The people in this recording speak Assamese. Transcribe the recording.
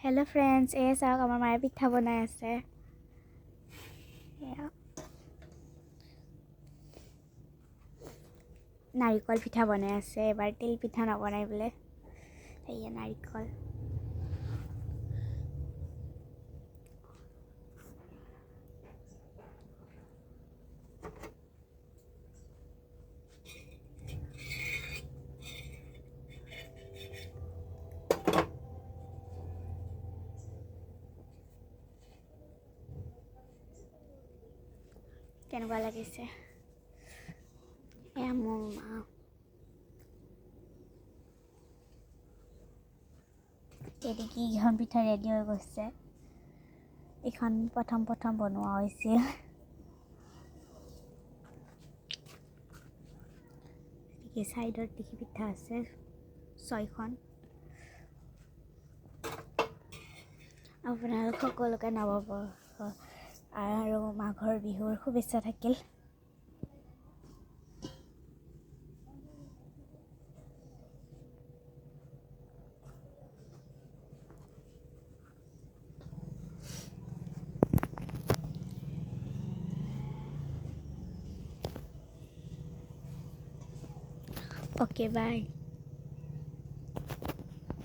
হেল্ল' ফ্ৰেণ্ডছ, চাওক আমাৰ মায়ে পিঠা বনাই আছে। নাৰিকল পিঠা বনাই আছে, এবাৰ তিল পিঠা নবনাই বোলে। সেয়া নাৰিকল। কেনেকুৱা লাগিছে এয়া মোৰ মা। এইখন পিঠা ৰেডি হৈ গৈছে। এইখন প্ৰথম বনোৱা হৈছিল। চাইডত দেখি পিঠা আছে 6খন। আপোনালোক সকলোকে নৱবৰ্ষ আৰু মাঘৰ বিহুৰ শুভেচ্ছা থাকিল। Okay, bye.